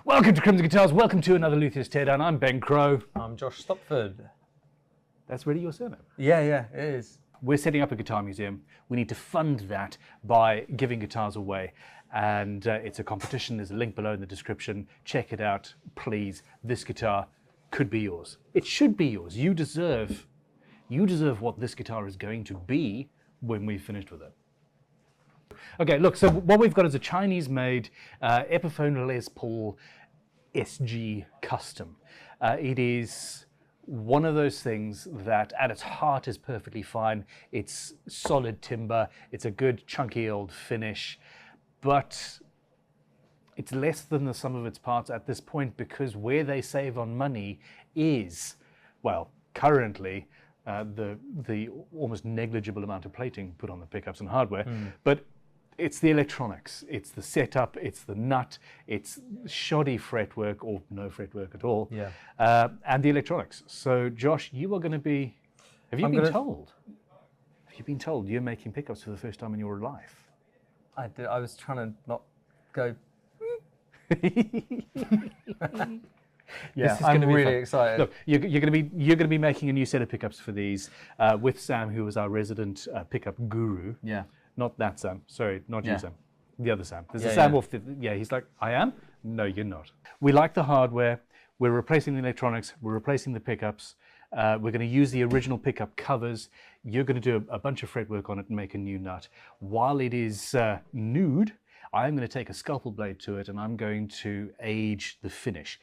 Welcome to Crimson Guitars, welcome to another Luthier's Teardown. I'm Ben Crow. I'm Josh Stopford. That's really your surname? Yeah, it is. We're setting up a guitar museum. We need to fund that by giving guitars away. And it's a competition. There's a link below in the description. Check it out, please. This guitar could be yours. It should be yours. You deserve what this guitar is going to be when we've finished with it. Okay, look, so what we've got is a Chinese-made Epiphone Les Paul SG Custom. It is one of those things that at its heart is perfectly fine. It's solid timber, it's a good chunky old finish, but it's less than the sum of its parts at this point, because where they save on money is, well, currently the almost negligible amount of plating put on the pickups and hardware, but it's the electronics, it's the setup, it's the nut, it's shoddy fretwork or no fretwork at all, and the electronics. So Josh, you are going to be, have you been told you're making pickups for the first time in your life? I did. I was trying to not go. Yeah, I'm really excited. Look, you're going to be making a new set of pickups for these with Sam, who is our resident pickup guru. Yeah. Not that Sam. Sorry, not you, Sam. The other Sam. There's a Yeah, Sam yeah. off the. Yeah, he's like, I am? No, you're not. We like the hardware. We're replacing the electronics. We're replacing the pickups. We're going to use the original pickup covers. You're going to do a bunch of fretwork on it and make a new nut. While it is nude, I'm going to take a scalpel blade to it and I'm going to age the finish.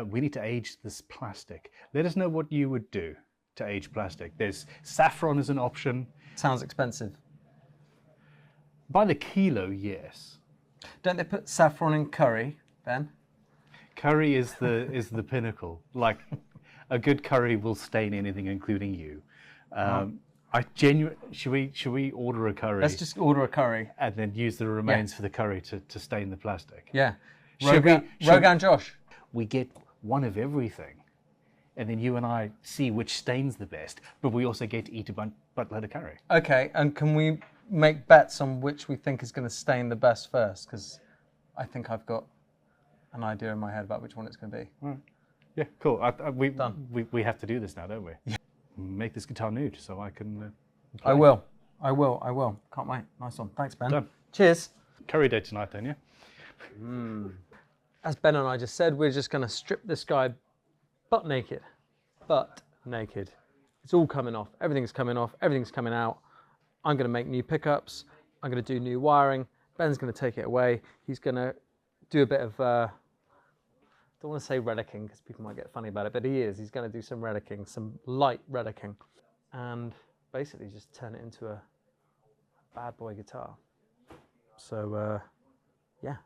We need to age this plastic. Let us know what you would do to age plastic. There's saffron as an option. Sounds expensive. By the kilo, yes. Don't they put saffron in curry, Ben? Curry is the pinnacle. Like, a good curry will stain anything, including you. Should we order a curry? Let's just order a curry. And then use the remains for the curry to stain the plastic. Yeah. Rogan Josh. We get one of everything. And then you and I see which stains the best, but we also get to eat a buttload of curry. Okay, and can we make bets on which we think is going to stain the best first? Because I think I've got an idea in my head about which one it's going to be. Right. Yeah, cool. We have to do this now, don't we? Yeah. Make this guitar nude so I can play. I will. Can't wait. Nice one. Thanks, Ben. Done. Cheers. Curry day tonight then, yeah? As Ben and I just said, we're just going to strip this guy butt naked. It's all coming off. Everything's coming off. Everything's coming out. I'm going to make new pickups. I'm going to do new wiring. Ben's going to take it away. He's going to do a bit of, I don't want to say relicking because people might get funny about it, but he is. He's going to do some relicking, some light relicking, and basically just turn it into a bad boy guitar. So, yeah.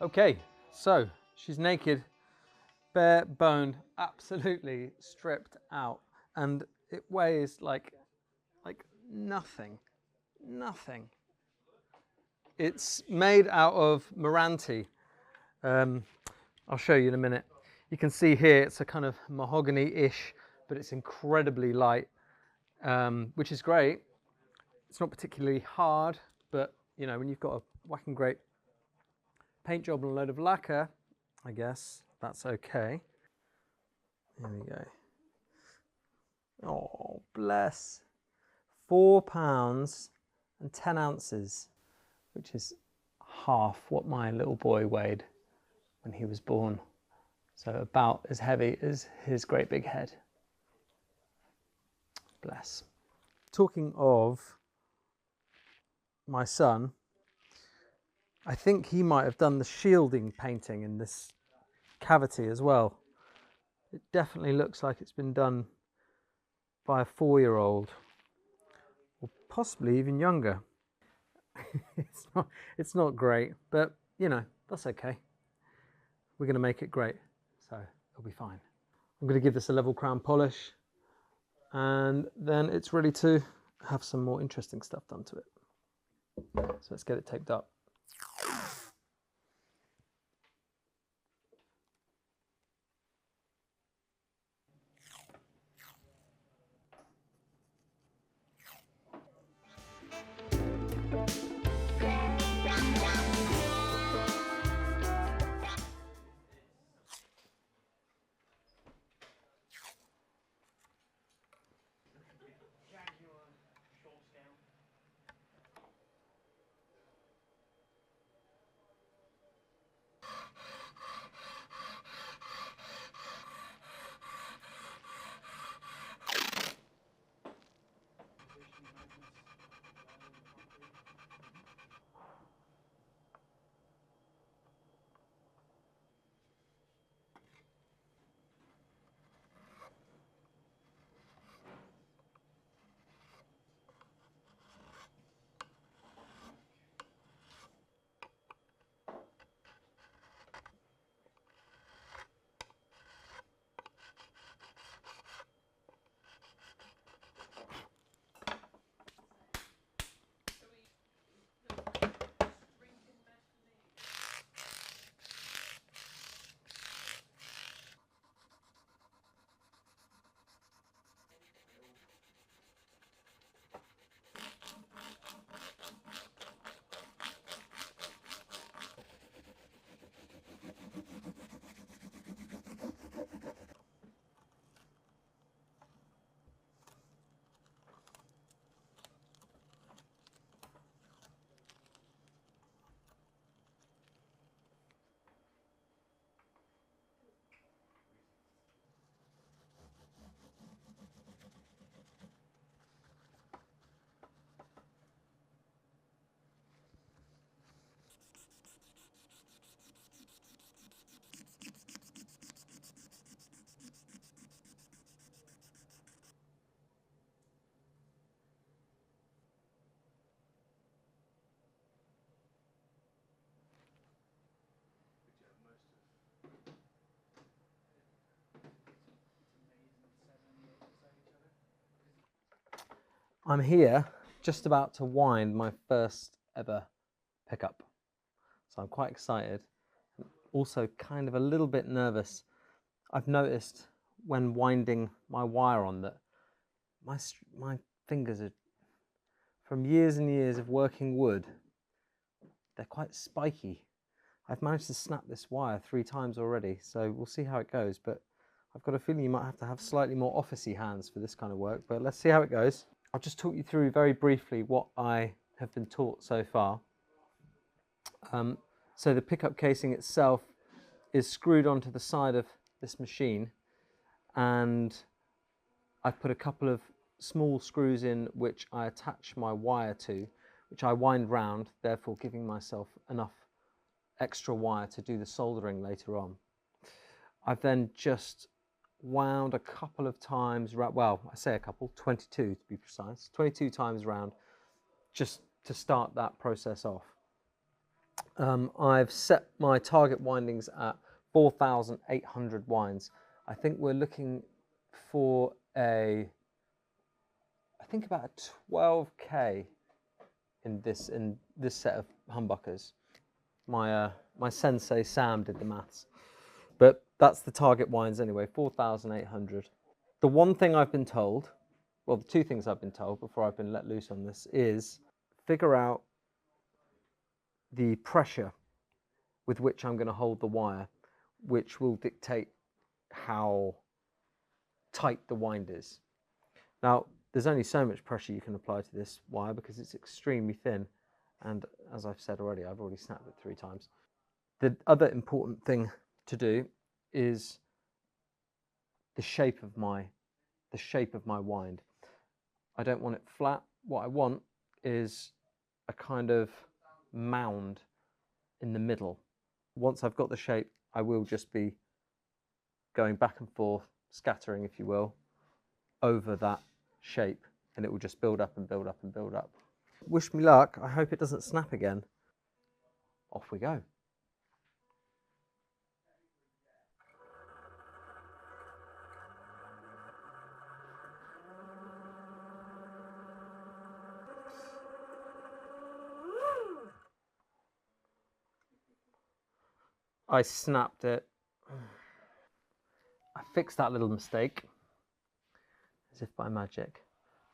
Okay, so she's naked, bare boned, absolutely stripped out, and it weighs like nothing. It's made out of Meranti. I'll show you in a minute. You can see here it's a kind of mahogany-ish, but it's incredibly light, which is great. It's not particularly hard, but you know, when you've got a whacking great paint job and a load of lacquer, I guess that's okay. Here we go. Oh, bless. 4 pounds and 10 ounces, which is half what my little boy weighed when he was born. So about as heavy as his great big head. Bless. Talking of my son, I think he might have done the shielding painting in this cavity as well. It definitely looks like it's been done by a 4-year-old, or possibly even younger. It's not great, but you know, that's okay. We're going to make it great, so it'll be fine. I'm going to give this a level crown polish, and then it's ready to have some more interesting stuff done to it. So let's get it taped up. I'm here just about to wind my first ever pickup. So I'm quite excited, also kind of a little bit nervous. I've noticed when winding my wire on that my fingers are, from years and years of working wood, they're quite spiky. I've managed to snap this wire 3 times already, so we'll see how it goes, but I've got a feeling you might have to have slightly more officey hands for this kind of work, but let's see how it goes. I'll just talk you through very briefly what I have been taught so far. So the pickup casing itself is screwed onto the side of this machine, and I've put a couple of small screws in which I attach my wire to, which I wind round, therefore giving myself enough extra wire to do the soldering later on. I've then just wound a couple of times, well, I say a couple, 22 to be precise, 22 times round, just to start that process off. I've set my target windings at 4,800 winds. I think we're looking for I think about a 12K in this set of humbuckers. My sensei Sam did the maths, but that's the target winds anyway, 4,800. The one thing I've been told, well, the two things I've been told before I've been let loose on this is figure out the pressure with which I'm going to hold the wire, which will dictate how tight the wind is. Now, there's only so much pressure you can apply to this wire because it's extremely thin, and as I've said already, I've already snapped it 3 times. The other important thing to do is the shape of my wind. I don't want it flat. What I want is a kind of mound in the middle. Once I've got the shape, I will just be going back and forth, scattering, if you will, over that shape, and it will just build up and build up and build up. Wish me luck. I hope it doesn't snap again. Off we go. I snapped it. I fixed that little mistake, as if by magic.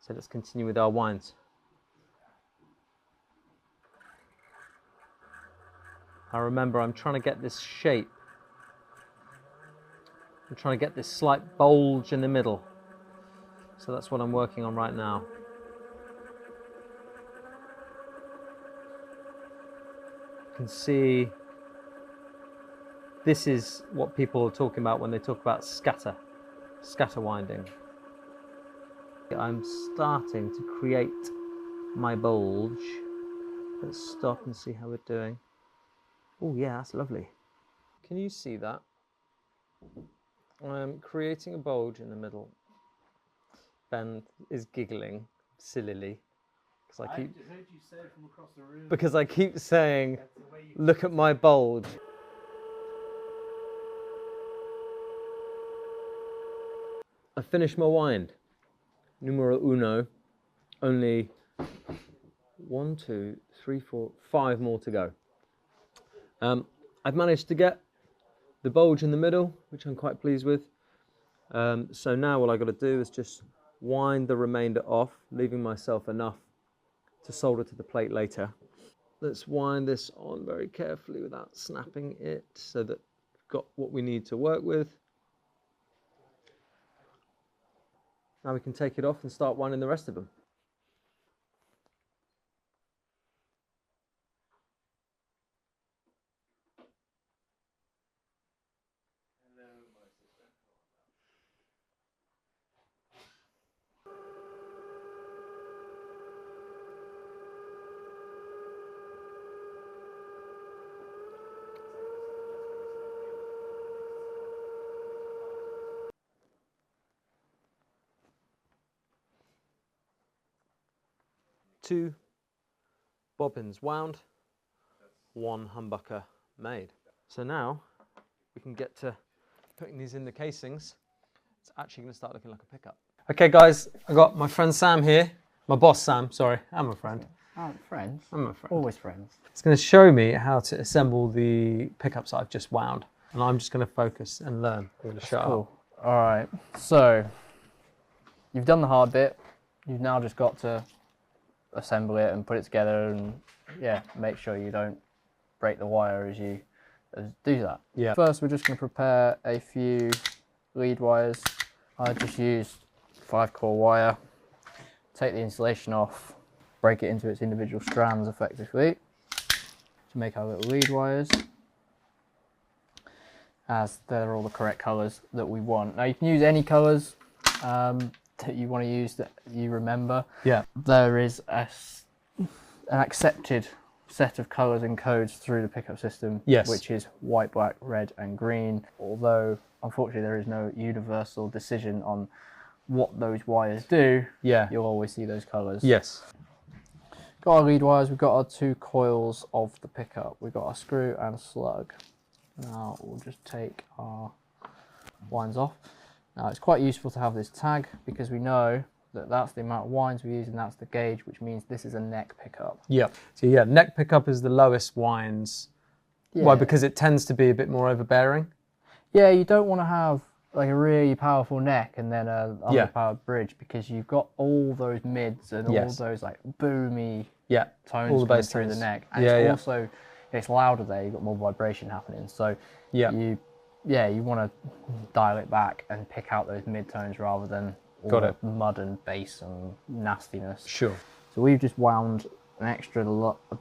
So let's continue with our winds. Now remember, I'm trying to get this shape. I'm trying to get this slight bulge in the middle. So that's what I'm working on right now. You can see this is what people are talking about when they talk about scatter winding. I'm starting to create my bulge. Let's stop and see how we're doing. Oh yeah, that's lovely. Can you see that? I'm creating a bulge in the middle. Ben is giggling sillily because I heard you say it from across the room. Because I keep saying, look at my bulge. I finished my wind. Numero uno. Only 1, 2, 3, 4, 5 more to go. I've managed to get the bulge in the middle, which I'm quite pleased with. So now all I've got to do is just wind the remainder off, leaving myself enough to solder to the plate later. Let's wind this on very carefully without snapping it so that we've got what we need to work with. Now we can take it off and start winding the rest of them. Two bobbins wound, 1 humbucker made. So now we can get to putting these in the casings. It's actually going to start looking like a pickup. Okay guys, I got my friend Sam here. My boss Sam, sorry, I'm a friend. Friends? I'm a friend. Always friends. It's going to show me how to assemble the pickups that I've just wound. And I'm just going to focus and learn. I'm going to shut up. All right, so you've done the hard bit. You've now just got to assemble it and put it together, and yeah, make sure you don't break the wire as you do that. Yeah. First, we're just going to prepare a few lead wires. I just used 5-core wire. Take the insulation off, break it into its individual strands effectively to make our little lead wires, as they're all the correct colours that we want. Now you can use any colours that you want to use that you remember. Yeah. There is an accepted set of colours and codes through the pickup system, yes, which is white, black, red and green, although unfortunately there is no universal decision on what those wires do. Yeah. You'll always see those colours. Yes. got our lead wires, we've got our 2 coils of the pickup. We've got our screw and slug. Now we'll just take our winds off. Now it's quite useful to have this tag because we know that that's the amount of winds we use and that's the gauge, which means this is a neck pickup. Yeah. So yeah, neck pickup is the lowest winds. Yeah. Why? Because it tends to be a bit more overbearing. Yeah, you don't want to have like a really powerful neck and then a underpowered bridge, because you've got all those mids and all those like boomy tones all the bass through tones the neck, and it's also it's louder there. You've got more vibration happening, so you want to dial it back and pick out those mid tones rather than all the mud and bass and nastiness. Sure. So we've just wound an extra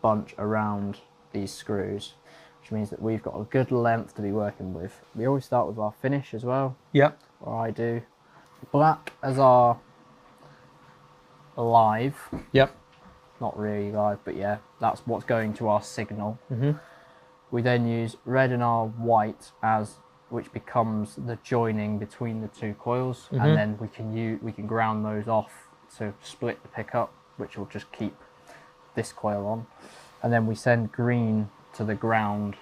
bunch around these screws, which means that we've got a good length to be working with. We always start with our finish as well. Yep. Or I do. Black as our live. Yep. Not really live, but yeah, that's what's going to our signal. Mm-hmm. We then use red and our white as which becomes the joining between the 2 coils, and then we can ground those off to split the pickup, which will just keep this coil on, and then we send green to the ground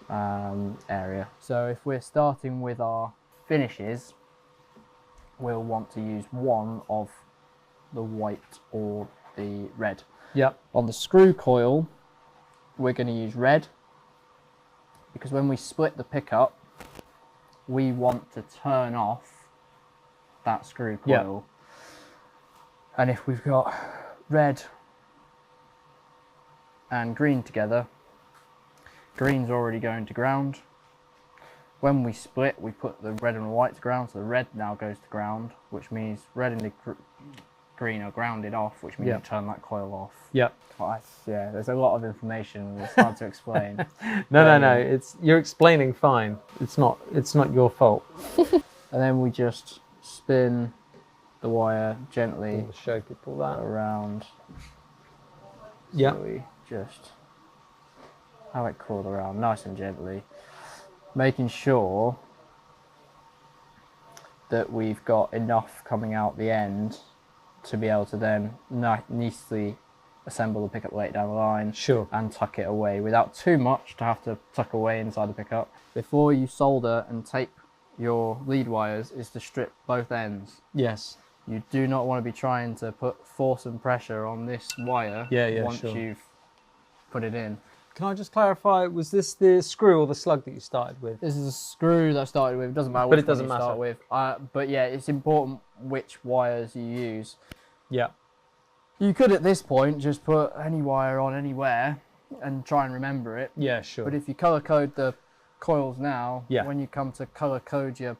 area. So if we're starting with our finishes, we'll want to use one of the white or the red. Yep. On the screw coil, we're going to use red, because when we split the pickup, we want to turn off that screw coil. And if we've got red and green together, green's already going to ground. When we split, we put the red and white to ground, so the red now goes to ground, which means red and the green are grounded off, which means you turn that coil off. Yep. Yeah, there's a lot of information. It's hard to explain. No. You're explaining fine. It's not your fault. And then we just spin the wire gently show people that around. Yeah. So we just have it crawled around nice and gently, making sure that we've got enough coming out the end to be able to then nicely assemble the pickup later down the line. Sure. And tuck it away without too much to have to tuck away inside the pickup. Before you solder and tape your lead wires is to strip both ends. Yes. You do not want to be trying to put force and pressure on this wire once you've put it in. Can I just clarify, was this the screw or the slug that you started with? This is a screw that I started with. It doesn't matter which one you start with. But yeah, it's important which wires you use. Yeah. You could at this point just put any wire on anywhere and try and remember it. Yeah, sure. But if you color code the coils now, when you come to color code your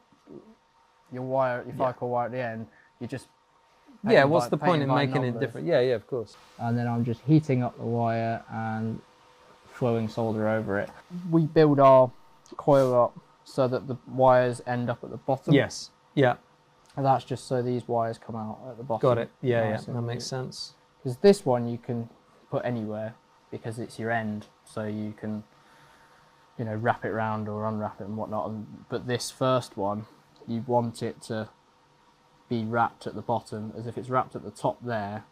wire, your 5-core wire at the end, you just what's the point in making it different? Yeah, of course. And then I'm just heating up the wire and flowing solder over it. We build our coil up so that the wires end up at the bottom. Yes. Yeah. And that's just so these wires come out at the bottom. Got it. Yeah, that makes sense. Because this one you can put anywhere because it's your end, so you can, wrap it round or unwrap it and whatnot. But this first one, you want it to be wrapped at the bottom, as if it's wrapped at the top there.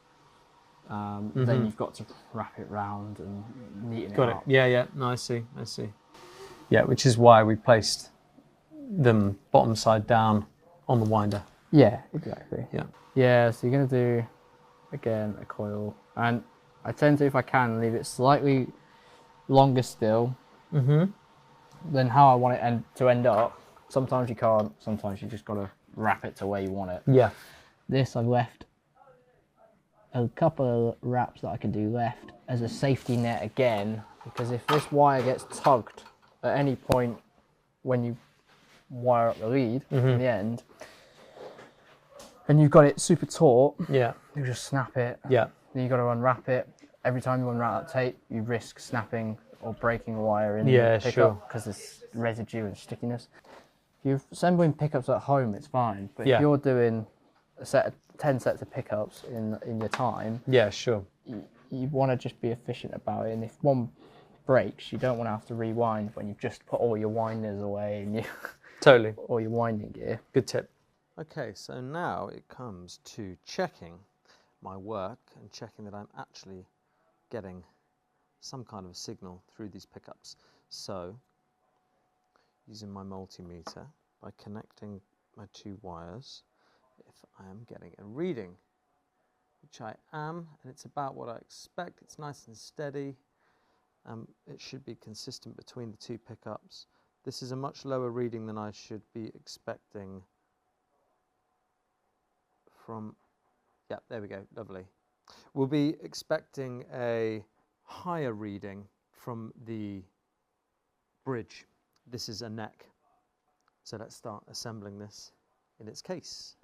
Then you've got to wrap it round and neaten it up. Yeah. No, I see. Yeah, which is why we placed them bottom side down on the winder. Yeah, exactly. Yeah. So you're going to do, again, a coil. And I tend to, if I can, leave it slightly longer still than how I want it to end up. Sometimes you can't. Sometimes you just got to wrap it to where you want it. Yeah. This I've left a couple of wraps that I can do left as a safety net again, because if this wire gets tugged at any point when you wire up the lead in the end, and you've got it super taut, you just snap it. Yeah. Then you've got to unwrap it. Every time you unwrap that tape, you risk snapping or breaking a wire in the pickup because there's residue and stickiness. If you're assembling pickups at home, it's fine. But if you're doing a set of 10 sets of pickups in your time, you want to just be efficient about it. And if one breaks, you don't want to have to rewind when you've just put all your winders away and all your winding gear. Good tip. Okay, so now it comes to checking my work and checking that I'm actually getting some kind of a signal through these pickups. So, using my multimeter, by connecting my two wires, if I am getting a reading, which I am, and it's about what I expect, it's nice and steady, it should be consistent between the two pickups. This is a much lower reading than I should be expecting from, yeah, there we go, lovely. We'll be expecting a higher reading from the bridge. This is a neck. So let's start assembling this in its case.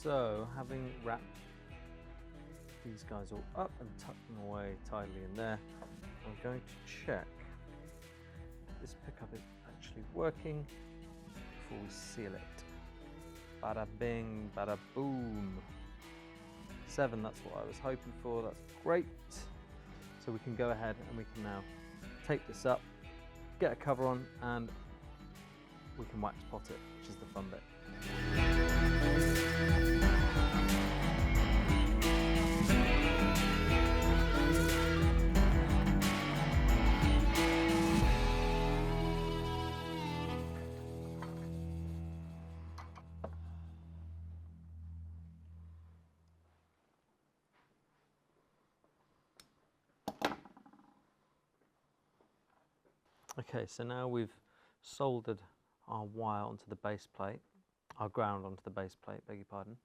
So, having wrapped these guys all up and tucked them away tidily in there, I'm going to check if this pickup is actually working before we seal it. Bada bing, bada boom. 7, that's what I was hoping for, that's great. So we can go ahead and we can now take this up, get a cover on, and we can wax pot it, which is the fun bit. Okay, so now we've soldered our wire onto the base plate, our ground onto the base plate, beg your pardon.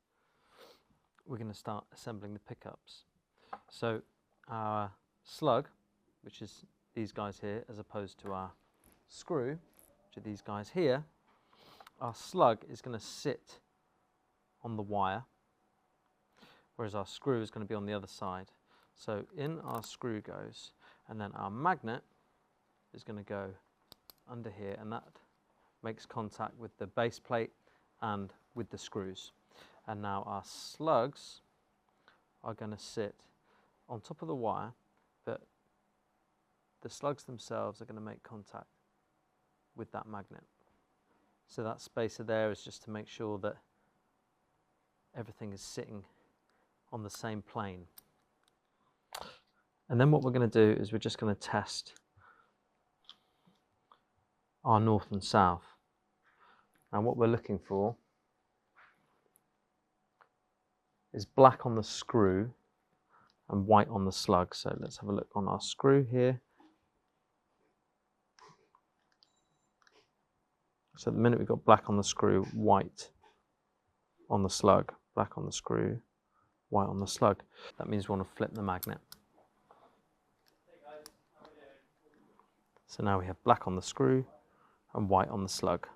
We're going to start assembling the pickups. So our slug, which is these guys here, as opposed to our screw, which are these guys here, our slug is going to sit on the wire, whereas our screw is going to be on the other side. So in our screw goes, and then our magnet is going to go under here, and that makes contact with the base plate and with the screws. And now our slugs are going to sit on top of the wire, but the slugs themselves are going to make contact with that magnet. So that spacer there is just to make sure that everything is sitting on the same plane. And then what we're going to do is we're just going to test our north and south. And what we're looking for is black on the screw and white on the slug. So let's have a look on our screw here. So at the minute we've got black on the screw, white on the slug, black on the screw, white on the slug. That means we want to flip the magnet. So now we have black on the screw and white on the slug.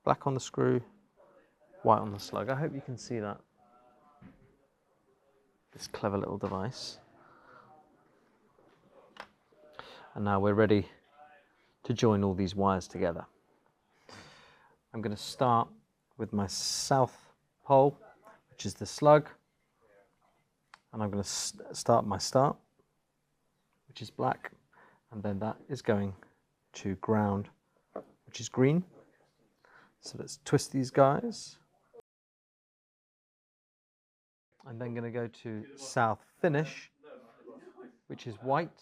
Black on the screw, white on the slug. I hope you can see that. This clever little device. And now we're ready to join all these wires together. I'm going to start with my south pole, which is the slug, and I'm going to start my start, which is black, and then that is going to ground, which is green. So let's twist these guys. I'm then going to go to south finish, which is white,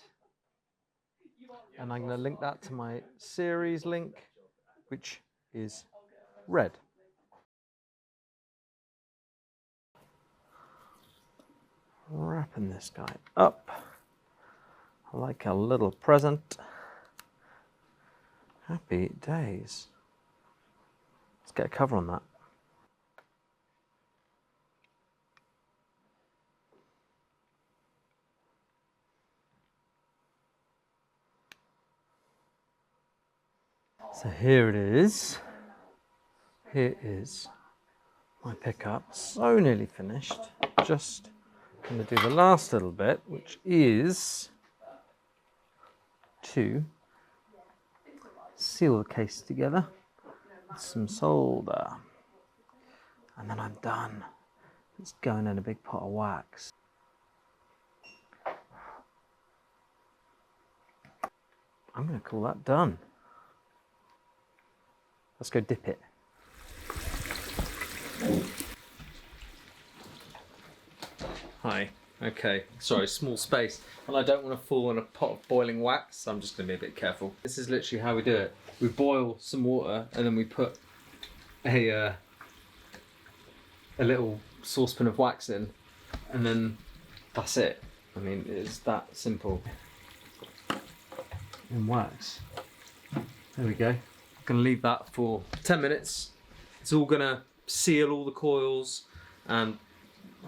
and I'm going to link that to my series link, which is red. Wrapping this guy up like a little present. Happy days. Let's get a cover on that. So here it is. Here is my pickup. So nearly finished. Just going to do the last little bit, which is to seal the case together with some solder. And then I'm done. It's going in a big pot of wax. I'm going to call that done. Let's go dip it. Hi. Okay. Sorry, small space. And I don't want to fall in a pot of boiling wax, so I'm just going to be a bit careful. This is literally how we do it. We boil some water and then we put a little saucepan of wax in, and then that's it. I mean, it's that simple. In wax. There we go. Going to leave that for 10 minutes. It's all going to seal all the coils and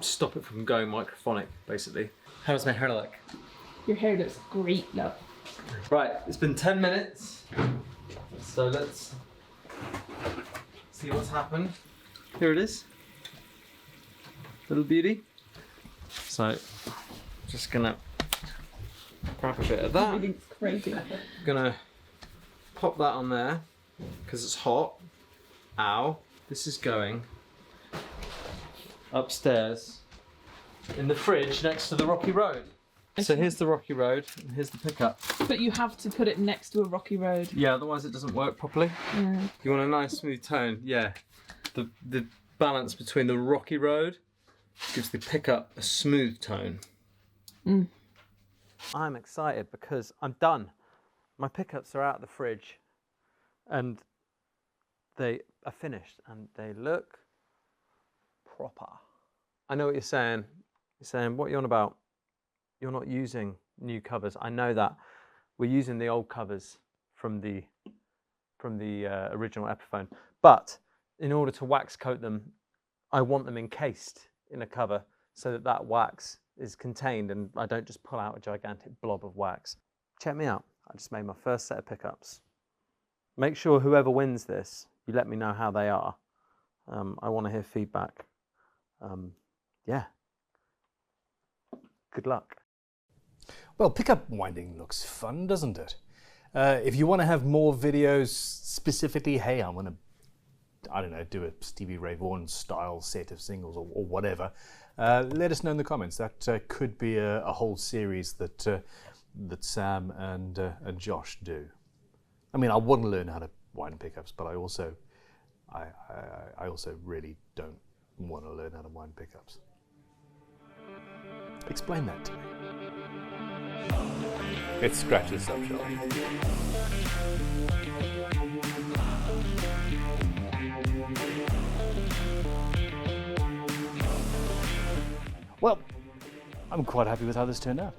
stop it from going microphonic, basically. How does my hair look? Your hair looks great, love. Right, it's been 10 minutes, so let's see what's happened. Here it is, little beauty. So, just gonna grab a bit of that. Everything's crazy. Gonna pop that on there because it's hot. Ow! This is going upstairs in the fridge next to the rocky road. So here's the rocky road, and here's the pickup. But you have to put it next to a rocky road. Yeah, otherwise it doesn't work properly. Yeah. You want a nice smooth tone, yeah. The balance between the rocky road gives the pickup a smooth tone. Mm. I'm excited because I'm done. My pickups are out of the fridge and they are finished and they look proper. I know what you're saying. You're saying, what are you on about? You're not using new covers. I know that. We're using the old covers from the original Epiphone. But in order to wax coat them, I want them encased in a cover so that that wax is contained and I don't just pull out a gigantic blob of wax. Check me out. I just made my first set of pickups. Make sure whoever wins this, you let me know how they are. I want to hear feedback. Yeah. Good luck. Well, pickup winding looks fun, doesn't it? If you want to have more videos specifically, hey, I want to, I don't know, do a Stevie Ray Vaughan style set of singles or whatever, let us know in the comments. That could be a whole series that Sam and Josh do. I mean, I want to learn how to wind pickups, but I also really don't want to learn how to wind pickups. Explain that to me. Let's scratch this up, shall we? Well, I'm quite happy with how this turned out.